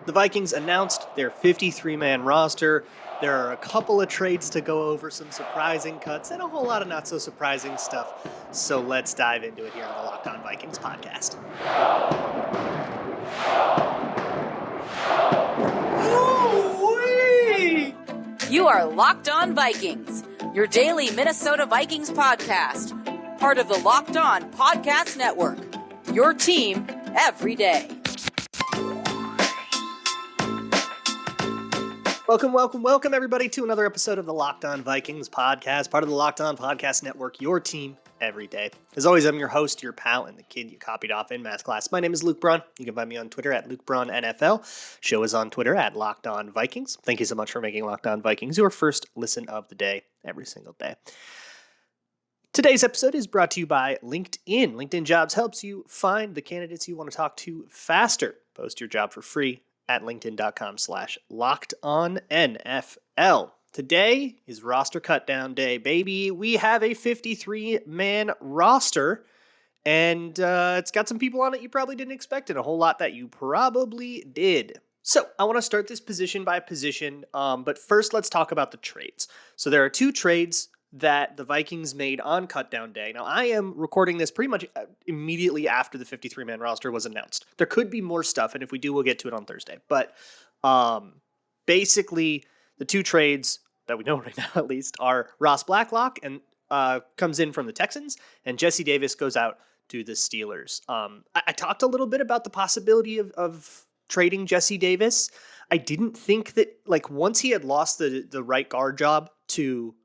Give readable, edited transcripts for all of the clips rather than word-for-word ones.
The Vikings announced their 53-man roster. There are a couple of trades to go over, some surprising cuts, and a whole lot of not-so-surprising stuff. So let's dive into it here on the Locked On Vikings podcast. Ooh-wee! You are Locked On Vikings, your daily Minnesota Vikings podcast. Part of the Locked On Podcast Network, your team every day. Welcome, everybody, to another episode of the Locked On Vikings podcast, part of the Locked On Podcast Network, your team every day. As always, I'm your host, your pal, and the kid you copied off in math class. My name is Luke Braun. You can find me on Twitter at LukeBraunNFL. Show is on Twitter at Locked On Vikings. Thank you so much for making Locked On Vikings your first listen of the day every single day. Today's episode is brought to you by LinkedIn. LinkedIn Jobs helps you find the candidates you want to talk to faster. Post your job for free at linkedin.com/LockedOnNFL. Today is roster cutdown day, baby. We have a 53-man roster, and it's got some people on it you probably didn't expect, and a whole lot that you probably did. So I want to start this position by position, but first let's talk about the trades. So there are two trades that the Vikings made on cutdown day. Now, I am recording this pretty much immediately after the 53-man roster was announced. There could be more stuff, and if we do, we'll get to it on Thursday. But basically, the two trades that we know right now, at least, are Ross Blacklock and comes in from the Texans, and Jesse Davis goes out to the Steelers. I talked a little bit about the possibility of trading Jesse Davis. I didn't think that, once he had lost the right guard job to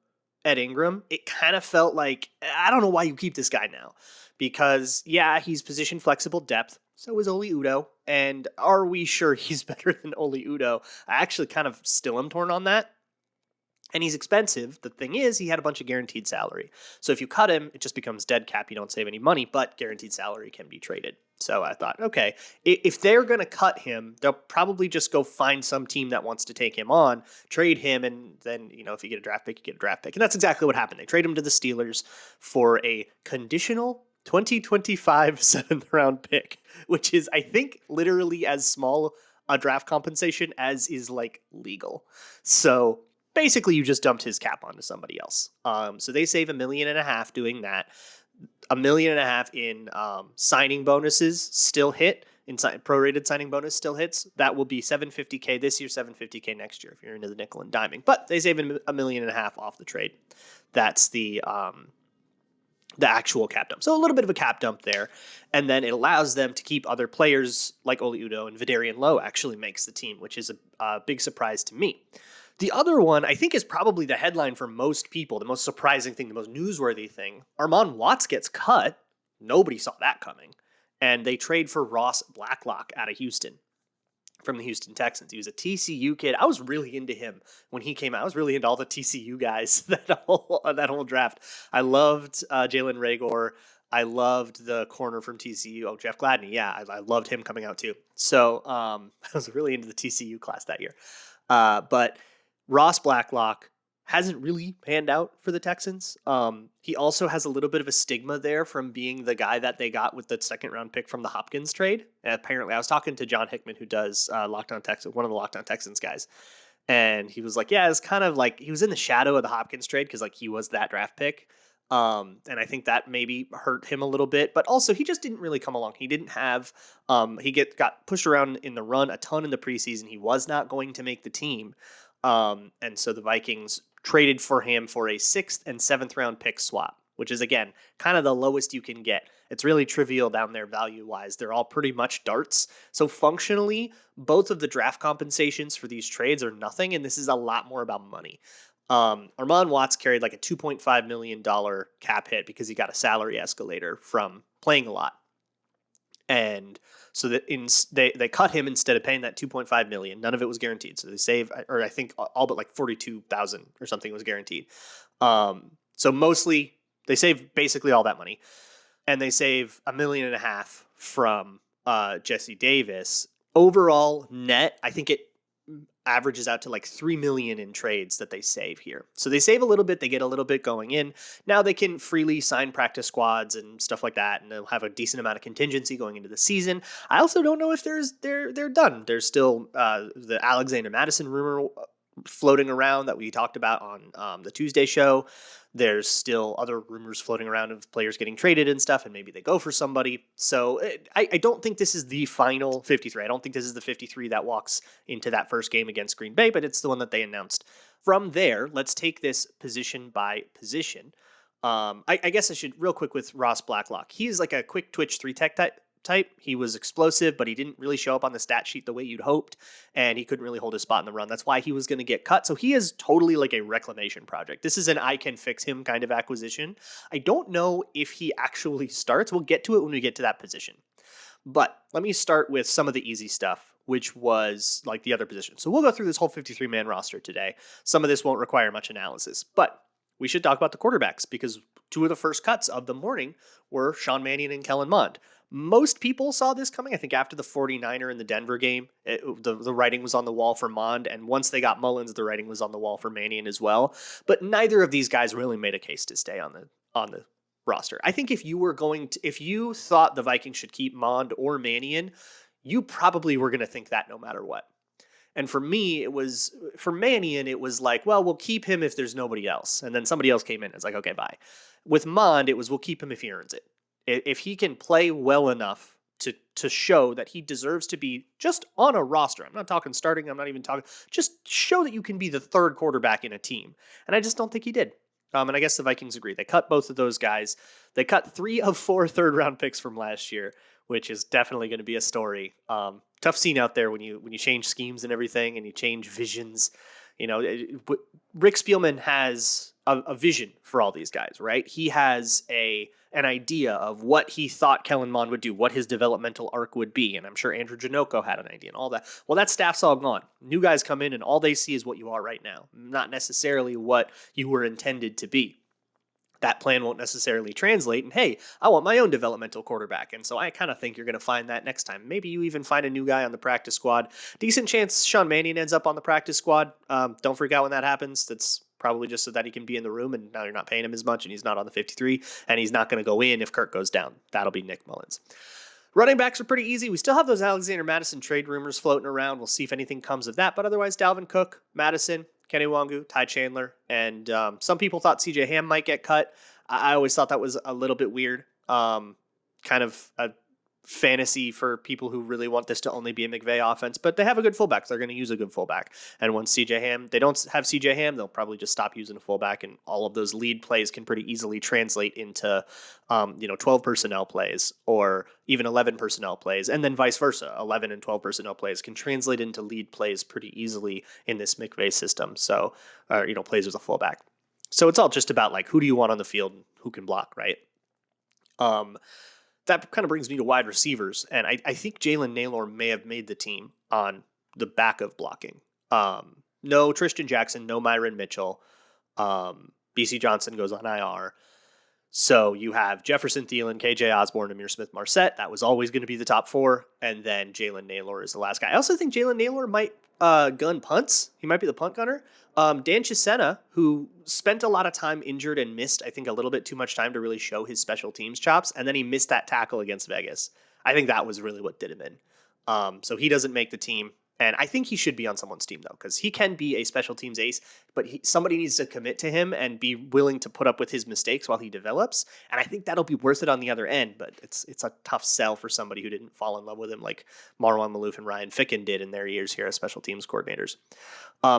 Ed Ingram, it kind of felt like, I don't know why you keep this guy now. Because, yeah, he's position flexible depth. So is Oli Udoh. And are we sure he's better than Oli Udoh? I actually kind of still am torn on that. And he's expensive. The thing is, he had a bunch of guaranteed salary. So if you cut him, it just becomes dead cap. You don't save any money, but guaranteed salary can be traded. So I thought, okay, if they're going to cut him, they'll probably just go find some team that wants to take him on, trade him, and then, if you get a draft pick, you get a draft pick. And that's exactly what happened. They trade him to the Steelers for a conditional 2025 7th-round pick, which is, I think, literally as small a draft compensation as is, legal. So basically, you just dumped his cap onto somebody else. So they save $1.5 million doing that. $1.5 million in signing bonuses still hit. Prorated signing bonus still hits. That will be $750K this year, $750K next year if you're into the nickel and diming. But they save $1.5 million off the trade. That's the actual cap dump. So a little bit of a cap dump there. And then it allows them to keep other players like Oli Udoh, and Vidarian Lowe actually makes the team, which is a big surprise to me. The other one, I think, is probably the headline for most people, the most surprising thing, the most newsworthy thing. Armon Watts gets cut. Nobody saw that coming. And they trade for Ross Blacklock out of Houston from the Houston Texans. He was a TCU kid. I was really into him when he came out. I was really into all the TCU guys that whole draft. I loved Jalen Reagor. I loved the corner from TCU. Oh, Jeff Gladney. Yeah, I loved him coming out too. So I was really into the TCU class that year. But Ross Blacklock hasn't really panned out for the Texans. He also has a little bit of a stigma there from being the guy that they got with the 2nd-round pick from the Hopkins trade. And apparently, I was talking to John Hickman, who does Locked On Texans, one of the Locked On Texans guys. And he was like, yeah, it's kind of like he was in the shadow of the Hopkins trade because he was that draft pick. And I think that maybe hurt him a little bit, but also he just didn't really come along. He didn't have, got pushed around in the run a ton in the preseason. He was not going to make the team. And so the Vikings traded for him for a 6th and 7th-round pick swap, which is, again, kind of the lowest you can get. It's really trivial down there value-wise. They're all pretty much darts. So functionally, both of the draft compensations for these trades are nothing, and this is a lot more about money. Armon Watts carried a $2.5 million cap hit because he got a salary escalator from playing a lot. And so that they cut him instead of paying that $2.5 million. None of it was guaranteed. So they save, or I think all but $42,000 or something was guaranteed. So mostly they save basically all that money, and they save $1.5 million from Jesse Davis. Overall net, I think averages out to like $3 million in trades that they save here. So they save a little bit, they get a little bit going in. Now they can freely sign practice squads and stuff like that, and they'll have a decent amount of contingency going into the season. I also don't know if they're done. There's still the Alexander Madison rumor floating around that we talked about on the Tuesday show. There's still other rumors floating around of players getting traded and stuff, and maybe they go for somebody. So I don't think this is the final 53. I don't think this is the 53 that walks into that first game against Green Bay, but it's the one that they announced. From there, let's take this position by position. I guess I should real quick with Ross Blacklock. He is like a quick twitch 3-tech type. He was explosive, but he didn't really show up on the stat sheet the way you'd hoped, and he couldn't really hold his spot in the run. That's why he was going to get cut. So he is totally like a reclamation project. This is an I can fix him kind of acquisition. I don't know if he actually starts. We'll get to it when we get to that position. But let me start with some of the easy stuff, which was like the other position. So we'll go through this whole 53-man roster today. Some of this won't require much analysis, but we should talk about the quarterbacks because two of the first cuts of the morning were Sean Mannion and Kellen Mond. Most people saw this coming. I think after the 49er and the Denver game, the writing was on the wall for Mond, and once they got Mullins, the writing was on the wall for Mannion as well. But neither of these guys really made a case to stay on the roster. I think if you thought the Vikings should keep Mond or Mannion, you probably were going to think that no matter what. And for me, for Mannion, it was like, well, we'll keep him if there's nobody else. And then somebody else came in. It's like, okay, bye. With Mond, it was, we'll keep him if he earns it. If he can play well enough to show that he deserves to be just on a roster. I'm not talking starting. I'm not even talking. Just show that you can be the third quarterback in a team. And I just don't think he did. And I guess the Vikings agree. They cut both of those guys. They cut 3 of 4 third-round picks from last year, which is definitely going to be a story. Tough scene out there when you change schemes and everything, and you change visions. Rick Spielman has a vision for all these guys, right? He has an idea of what he thought Kellen Mond would do, what his developmental arc would be, and I'm sure Andrew Janocko had an idea and all that. Well, that staff's all gone. New guys come in, and all they see is what you are right now, not necessarily what you were intended to be. That plan won't necessarily translate, and hey, I want my own developmental quarterback, and so I kind of think you're going to find that next time. Maybe you even find a new guy on the practice squad. Decent chance Sean Mannion ends up on the practice squad. Don't freak out when that happens. That's probably just so that he can be in the room, and now you're not paying him as much, and he's not on the 53, and he's not going to go in if Kirk goes down. That'll be Nick Mullins. Running backs are pretty easy. We still have those Alexander Madison trade rumors floating around. We'll see if anything comes of that, but otherwise, Dalvin Cook, Madison, Kenny Wangu, Ty Chandler, and some people thought CJ Ham might get cut. I always thought that was a little bit weird, kind of a fantasy for people who really want this to only be a McVay offense, but they have a good fullback. So they're going to use a good fullback. And once they don't have CJ Ham, they'll probably just stop using a fullback, and all of those lead plays can pretty easily translate into 12 personnel plays or even 11 personnel plays, and then vice versa. 11 and 12 personnel plays can translate into lead plays pretty easily in this McVay system. So, plays with a fullback. So it's all just about like, who do you want on the field and who can block, right? That kind of brings me to wide receivers. And I think Jalen Nailor may have made the team on the back of blocking. No Tristan Jackson, no Myron Mitchell. BC Johnson goes on IR. So you have Jefferson Thielen, KJ Osborne, Amir Smith-Marset. That was always going to be the top 4. And then Jalen Nailor is the last guy. I also think Jalen Nailor might gun punts. He might be the punt gunner. Dan Chisena, who spent a lot of time injured and missed, I think, a little bit too much time to really show his special teams chops. And then he missed that tackle against Vegas. I think that was really what did him in. So he doesn't make the team. And I think he should be on someone's team, though, because he can be a special teams ace, but somebody needs to commit to him and be willing to put up with his mistakes while he develops. And I think that'll be worth it on the other end, but it's a tough sell for somebody who didn't fall in love with him like Marwan Malouf and Ryan Ficken did in their years here as special teams coordinators.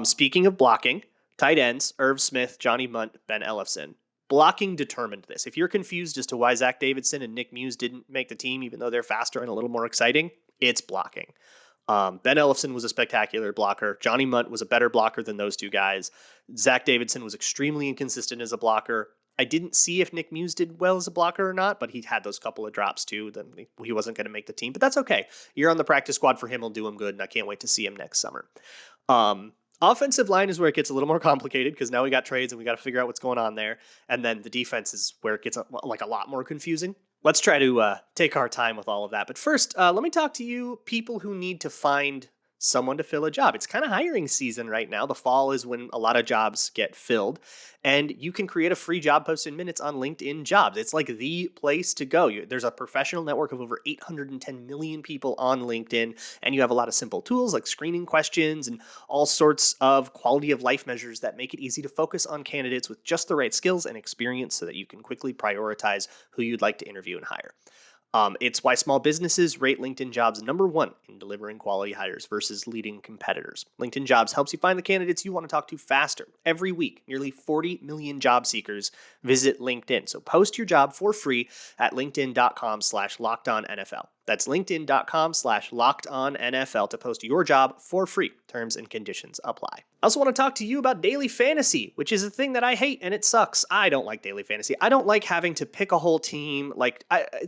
Speaking of blocking, tight ends, Irv Smith, Johnny Munt, Ben Ellefson. Blocking determined this. If you're confused as to why Zach Davidson and Nick Muse didn't make the team, even though they're faster and a little more exciting, it's blocking. Ben Ellefson was a spectacular blocker. Johnny Munt was a better blocker than those two guys. Zach Davidson was extremely inconsistent as a blocker. I didn't see if Nick Muse did well as a blocker or not, but he had those couple of drops too. Then he wasn't going to make the team, but that's okay. You're on the practice squad for him. He'll do him good, and I can't wait to see him next summer. Offensive line is where it gets a little more complicated because now we got trades and we got to figure out what's going on there. And then the defense is where it gets a lot more confusing. Let's try to take our time with all of that. But first, let me talk to you people who need to find someone to fill a job. It's kind of hiring season right now. The fall is when a lot of jobs get filled, and you can create a free job post in minutes on LinkedIn Jobs. It's like the place to go. There's a professional network of over 810 million people on LinkedIn, and you have a lot of simple tools like screening questions and all sorts of quality of life measures that make it easy to focus on candidates with just the right skills and experience so that you can quickly prioritize who you'd like to interview and hire. It's why small businesses rate LinkedIn Jobs #1 in delivering quality hires versus leading competitors. LinkedIn Jobs helps you find the candidates you want to talk to faster. Every week, nearly 40 million job seekers visit LinkedIn. So post your job for free at linkedin.com/lockedonnfl. That's linkedin.com/lockedonnfl to post your job for free. Terms and conditions apply. I also want to talk to you about daily fantasy, which is a thing that I hate and it sucks. I don't like daily fantasy. I don't like having to pick a whole team.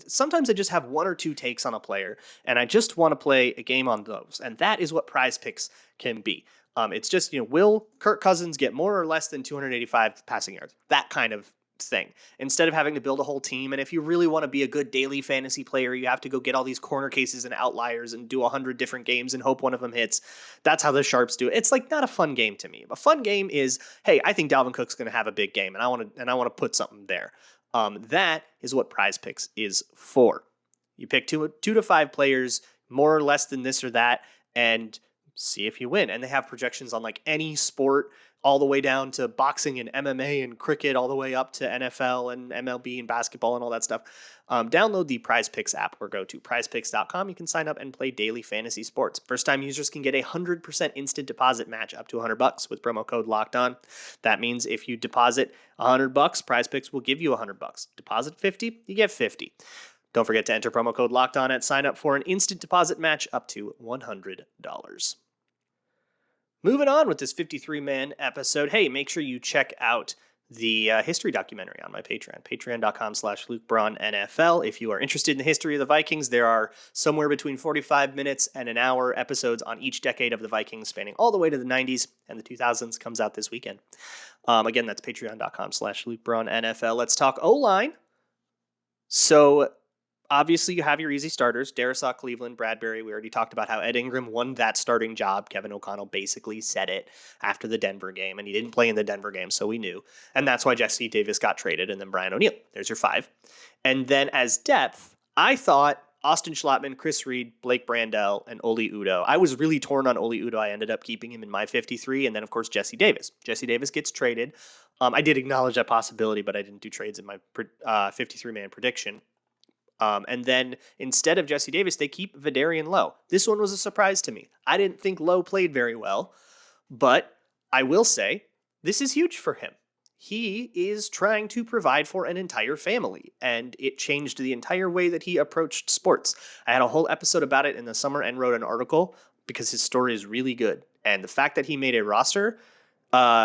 Sometimes I just have one or two takes on a player and I just want to play a game on those. And that is what Prize Picks can be. It's just, will Kirk Cousins get more or less than 285 passing yards? That kind of thing, instead of having to build a whole team. And if you really want to be a good daily fantasy player, you have to go get all these corner cases and outliers and do 100 different games and hope one of them hits. That's how the sharps do it. It's like not a fun game to me. A fun game is, hey, I think Dalvin Cook's going to have a big game and I want to put something there. That is what Prize Picks is for. You pick two to five players, more or less than this or that, and see if you win. And they have projections on like any sport, all the way down to boxing and MMA and cricket, all the way up to NFL and MLB and basketball and all that stuff. Download the Prize Picks app or go to prizepicks.com. You can sign up and play daily fantasy sports. First-time users can get a 100% instant deposit match up to $100 with promo code Locked On. That means if you deposit $100, Prize Picks will give you $100. Deposit 50, you get 50. Don't forget to enter promo code Locked On at sign up for an instant deposit match up to $100. Moving on with this 53-man episode, hey, make sure you check out the history documentary on my Patreon, patreon.com/LukeBraunNFL. If you are interested in the history of the Vikings, there are somewhere between 45 minutes and an hour episodes on each decade of the Vikings, spanning all the way to the 90s and the 2000s. Comes out this weekend. Again, that's patreon.com/LukeBraunNFL. Let's talk O-line. So, obviously, you have your easy starters, Darisaw, Cleveland, Bradbury. We already talked about how Ed Ingram won that starting job. Kevin O'Connell basically said it after the Denver game, and he didn't play in the Denver game, so we knew. And that's why Jesse Davis got traded, and then Brian O'Neill. There's your five. And then as depth, I thought Austin Schlottman, Chris Reed, Blake Brandel, and Oli Udoh. I was really torn on Oli Udoh. I ended up keeping him in my 53, and then, of course, Jesse Davis. Jesse Davis gets traded. I did acknowledge that possibility, but I didn't do trades in my 53-man prediction. And then instead of Jesse Davis, they keep Vidarian Lowe. This one was a surprise to me. I didn't think Lowe played very well, but I will say this is huge for him. He is trying to provide for an entire family, and it changed the entire way that he approached sports. I had a whole episode about it in the summer and wrote an article because his story is really good. And the fact that he made a roster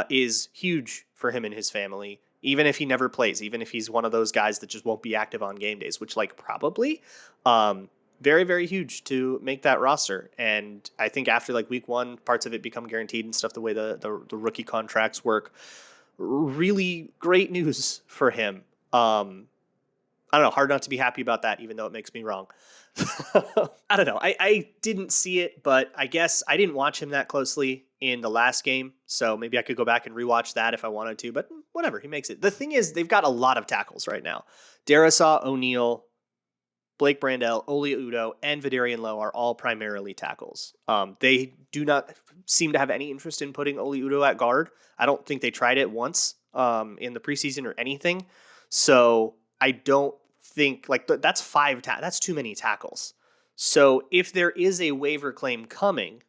is huge for him and his family. Even if he never plays, even if he's one of those guys that just won't be active on game days, which probably very, very huge to make that roster. And I think after week one, parts of it become guaranteed and stuff, the way the rookie contracts work, really great news for him. I don't know, hard not to be happy about that, even though it makes me wrong. I don't know. I didn't see it, but I guess I didn't watch him that closely in the last game, so maybe I could go back and rewatch that if I wanted to, but whatever, he makes it. The thing is, they've got a lot of tackles right now. Darisaw, O'Neill, Blake Brandel, Oli Udoh, and Vidarian Lowe are all primarily tackles. They do not seem to have any interest in putting Oli Udoh at guard. I don't think they tried it once in the preseason or anything, so I don't think, that's that's too many tackles. So if there is a waiver claim coming,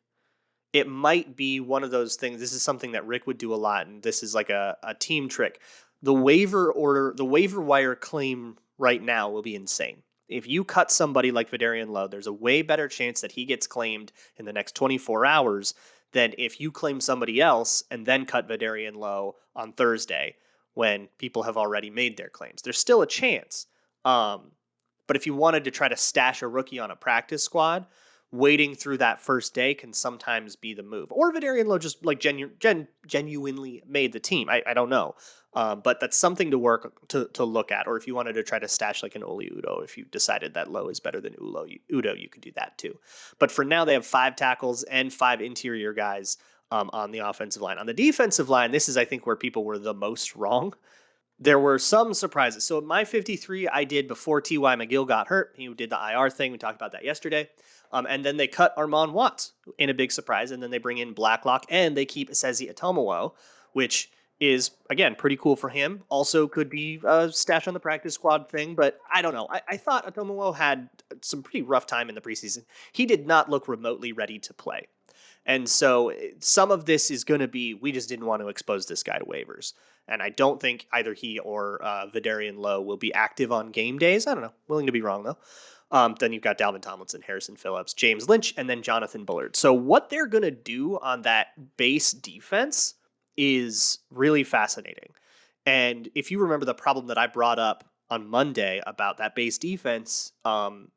it might be one of those things. This is something that Rick would do a lot, and this is like a team trick. The waiver wire claim right now will be insane. If you cut somebody like Vidarian Lowe, there's a way better chance that he gets claimed in the next 24 hours than if you claim somebody else and then cut Vidarian Lowe on Thursday when people have already made their claims. There's still a chance. But if you wanted to try to stash a rookie on a practice squad, waiting through that first day can sometimes be the move. Or Vidarian Lowe just like genuinely made the team. I don't know. But that's something to to look at. Or if you wanted to try to stash like an Oli Udo, if you decided that Lowe is better than Udo, you could do that too. But for now, they have 5 tackles and 5 interior guys on the offensive line. On the defensive line, this is, I think, where people were the most wrong. There were some surprises. So my 53 I did before T.Y. McGill got hurt. He did the IR thing. We talked about that yesterday. And then they cut Armon Watts in a big surprise. And then they bring in Blacklock and they keep Sezi Atomowo, which is, again, pretty cool for him. Also could be a stash on the practice squad thing, but I don't know. I thought Atomowo had some pretty rough time in the preseason. He did not look remotely ready to play. And so some of this is going to be, we just didn't want to expose this guy to waivers. And I don't think either he or Vidarian Lowe will be active on game days. I don't know. Willing to be wrong, though. Then you've got Dalvin Tomlinson, Harrison Phillips, James Lynch, and then Jonathan Bullard. So what they're going to do on that base defense is really fascinating. And if you remember the problem that I brought up on Monday about that base defense,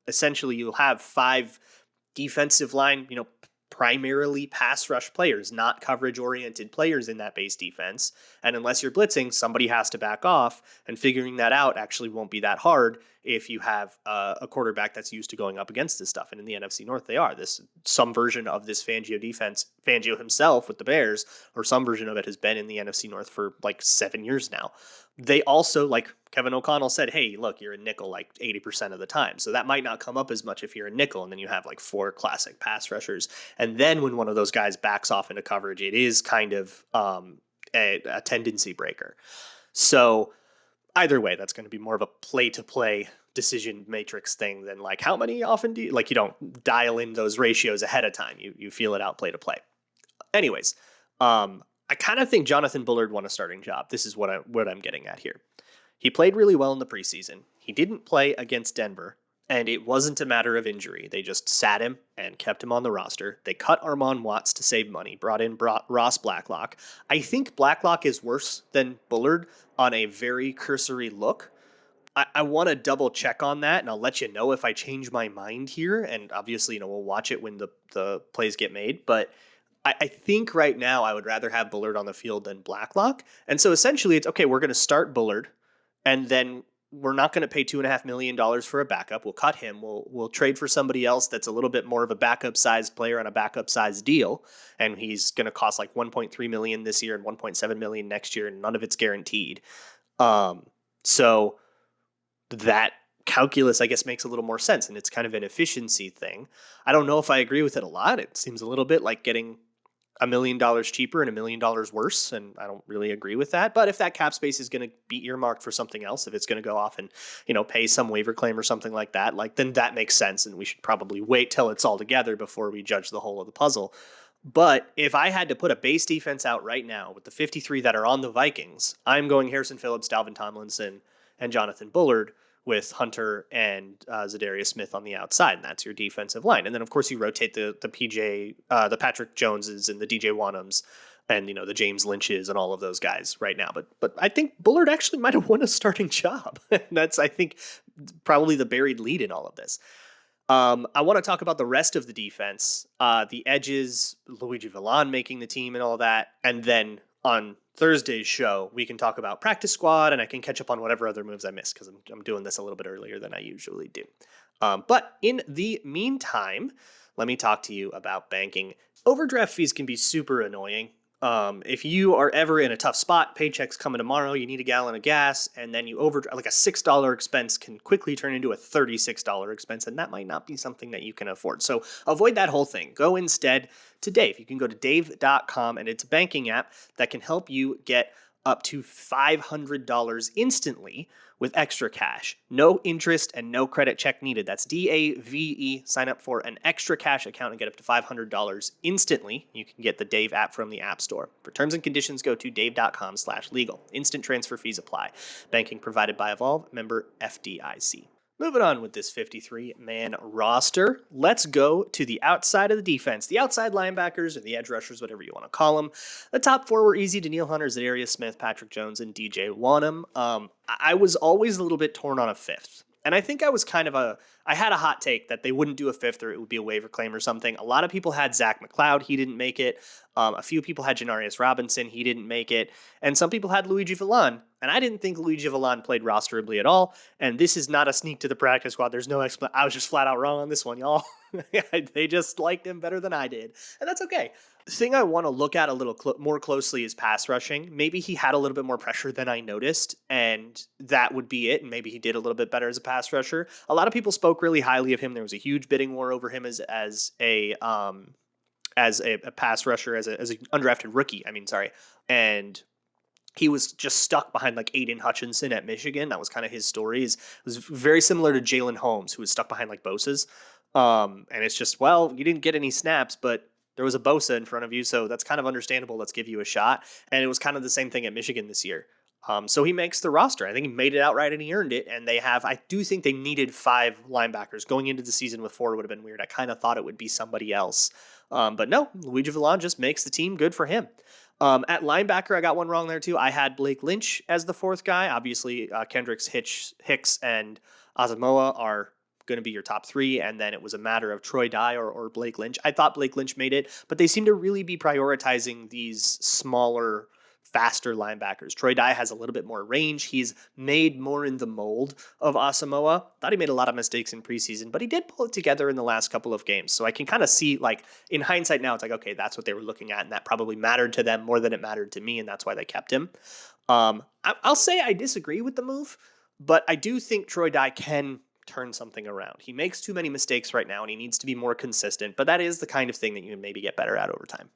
essentially you'll have 5 defensive line, primarily pass rush players, not coverage oriented players in that base defense. And unless you're blitzing, somebody has to back off, and figuring that out actually won't be that hard if you have a quarterback that's used to going up against this stuff. And in the NFC North, they are. Some version of this Fangio defense, Fangio himself with the Bears, or some version of it has been in the NFC North for like 7 years now. They also, like Kevin O'Connell said, hey, look, you're a nickel like 80% of the time. So that might not come up as much if you're a nickel, and then you have like 4 classic pass rushers. And then when one of those guys backs off into coverage, it is kind of a tendency breaker. So either way, that's going to be more of a play-to-play decision matrix thing than like how many often do you, like, you don't dial in those ratios ahead of time. You feel it out play-to-play. Anyways, I kind of think Jonathan Bullard won a starting job. This is what I'm getting at here. He played really well in the preseason. He didn't play against Denver, and it wasn't a matter of injury. They just sat him and kept him on the roster. They cut Armon Watts to save money, brought in Ross Blacklock. I think Blacklock is worse than Bullard on a very cursory look. I want to double check on that, and I'll let you know if I change my mind here. And obviously, we'll watch it when the plays get made. But I think right now I would rather have Bullard on the field than Blacklock. And so essentially it's, okay, we're going to start Bullard, and then we're not going to pay $2.5 million for a backup. We'll cut him. We'll trade for somebody else that's a little bit more of a backup-sized player on a backup-sized deal, and he's going to cost like $1.3 million this year and $1.7 million next year, and none of it's guaranteed. So that calculus, I guess, makes a little more sense, and it's kind of an efficiency thing. I don't know if I agree with it a lot. It seems a little bit like getting $1 million cheaper and $1 million worse, and I don't really agree with that. But if that cap space is going to be earmarked for something else, if it's going to go off and pay some waiver claim or something like that, then that makes sense, and we should probably wait till it's all together before we judge the whole of the puzzle. But if I had to put a base defense out right now with the 53 that are on the Vikings, I'm going Harrison Phillips, Dalvin Tomlinson, and Jonathan Bullard, with Hunter and Zadarius Smith on the outside, and that's your defensive line. And then, of course, you rotate the Patrick Joneses and the DJ Wanhams and, the James Lynches and all of those guys right now. But I think Bullard actually might have won a starting job. That's, I think, probably the buried lead in all of this. I want to talk about the rest of the defense, the edges, Luigi Villan making the team and all that, and then on Thursday's show, we can talk about practice squad, and I can catch up on whatever other moves I missed, because I'm doing this a little bit earlier than I usually do. But in the meantime, let me talk to you about banking. Overdraft fees can be super annoying. If you are ever in a tough spot, paycheck's coming tomorrow, you need a gallon of gas, and then you overdraft, like a $6 expense can quickly turn into a $36 expense, and that might not be something that you can afford. So avoid that whole thing. Go instead to Dave. You can go to dave.com, and it's a banking app that can help you get up to $500 instantly with extra cash. No interest and no credit check needed. That's DAVE. Sign up for an extra cash account and get up to $500 instantly. You can get the Dave app from the App Store. For terms and conditions, go to dave.com/legal. Instant transfer fees apply. Banking provided by Evolve, member FDIC. Moving on with this 53-man roster, let's go to the outside of the defense, the outside linebackers or the edge rushers, whatever you want to call them. The top 4 were easy: Danielle Hunter, Zadarius Smith, Patrick Jones, and DJ Wanham. I was always a little bit torn on a 5th. And I think I had a hot take that they wouldn't do a fifth or it would be a waiver claim or something. A lot of people had Zach McLeod. He didn't make it. A few people had Janarius Robinson. He didn't make it. And some people had Luigi Villon. And I didn't think Luigi Villon played rosterably at all. And this is not a sneak to the practice squad. There's no explanation. I was just flat out wrong on this one, y'all. They just liked him better than I did. And that's okay. The thing I want to look at a little more closely is pass rushing. Maybe he had a little bit more pressure than I noticed, and that would be it. And maybe he did a little bit better as a pass rusher. A lot of people spoke really highly of him. There was a huge bidding war over him as a pass rusher, as an undrafted rookie. And he was just stuck behind like Aiden Hutchinson at Michigan. That was kind of his story. It was very similar to Jalen Holmes, who was stuck behind like Bosa's. And it's just, well, you didn't get any snaps, but there was a Bosa in front of you, so that's kind of understandable. Let's give you a shot. And it was kind of the same thing at Michigan this year. So he makes the roster. I think he made it outright and he earned it. And I do think they needed 5 linebackers. Going into the season with 4 would have been weird. I kind of thought it would be somebody else. But no, Luigi Villon just makes the team. Good for him. At linebacker, I got one wrong there too. I had Blake Lynch as the 4th guy. Obviously, Kendricks, Hicks, and Asamoah are going to be your top 3, and then it was a matter of Troy Dye or Blake Lynch. I thought Blake Lynch made it, but they seem to really be prioritizing these smaller, faster linebackers. Troy Dye has a little bit more range. He's made more in the mold of Asamoah. Thought he made a lot of mistakes in preseason, but he did pull it together in the last couple of games. So I can kind of see, like, in hindsight now, it's like, okay, that's what they were looking at, and that probably mattered to them more than it mattered to me, and that's why they kept him. I'll say I disagree with the move, but I do think Troy Dye can turn something around. He makes too many mistakes right now, and he needs to be more consistent, but that is the kind of thing that you can maybe get better at over time.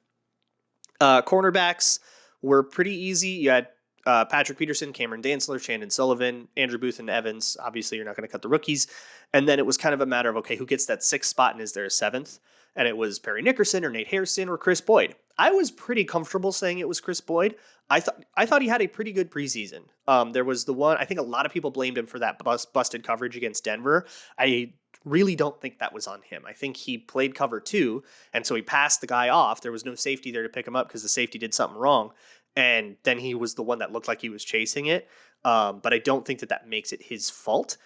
Cornerbacks were pretty easy. You had Patrick Peterson, Cameron Dantzler, Shandon Sullivan, Andrew Booth, and Evans. Obviously, you're not going to cut the rookies. And then it was kind of a matter of, okay, who gets that 6th spot and is there a 7th? And it was Perry Nickerson or Nate Hairston or Chris Boyd. I was pretty comfortable saying it was Chris Boyd. I thought he had a pretty good preseason. There was the one, I think a lot of people blamed him for that busted coverage against Denver. I really don't think that was on him. I think he played cover 2, and so he passed the guy off. There was no safety there to pick him up because the safety did something wrong, and then he was the one that looked like he was chasing it. But I don't think that makes it his fault.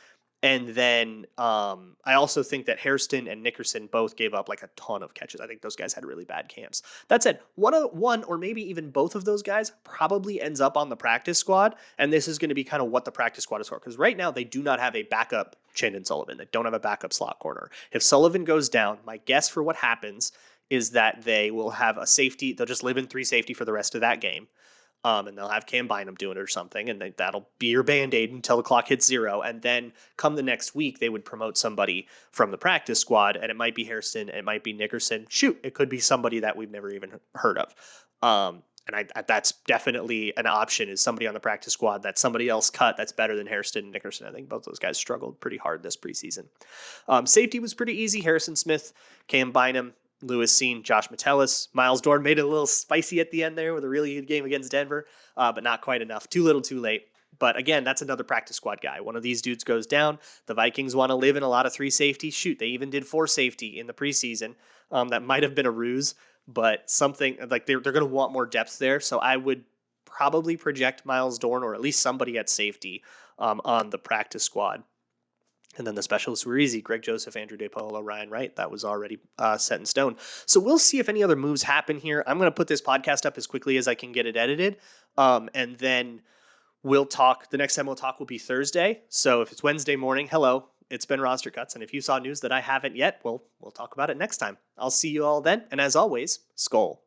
And then I also think that Hairston and Nickerson both gave up like a ton of catches. I think those guys had really bad camps. That said, one or maybe even both of those guys probably ends up on the practice squad. And this is going to be kind of what the practice squad is for. Because right now they do not have a backup Shandon Sullivan. They don't have a backup slot corner. If Sullivan goes down, my guess for what happens is that they will have a safety. They'll just live in 3 safety for the rest of that game. And they'll have Cam Bynum doing it or something, and that'll be your Band-Aid until the clock hits 0. And then come the next week, they would promote somebody from the practice squad, and it might be Hairston, it might be Nickerson. Shoot, it could be somebody that we've never even heard of. And that's definitely an option, is somebody on the practice squad that somebody else cut that's better than Hairston and Nickerson. I think both those guys struggled pretty hard this preseason. Safety was pretty easy. Harrison Smith, Cam Bynum, Lewis Seen, Josh Metellus. Miles Dorn made it a little spicy at the end there with a really good game against Denver, but not quite enough. Too little, too late. But again, that's another practice squad guy. One of these dudes goes down. The Vikings want to live in a lot of 3 safety. Shoot, they even did 4 safety in the preseason. That might have been a ruse, but something like they're going to want more depth there. So I would probably project Miles Dorn or at least somebody at safety on the practice squad. And then the specialists were easy. Greg Joseph, Andrew DePaolo, Ryan Wright. That was already set in stone. So we'll see if any other moves happen here. I'm going to put this podcast up as quickly as I can get it edited. And then we'll talk. The next time we'll talk will be Thursday. So if it's Wednesday morning, hello, it's been Roster Cuts. And if you saw news that I haven't yet, we'll talk about it next time. I'll see you all then. And as always, Skol.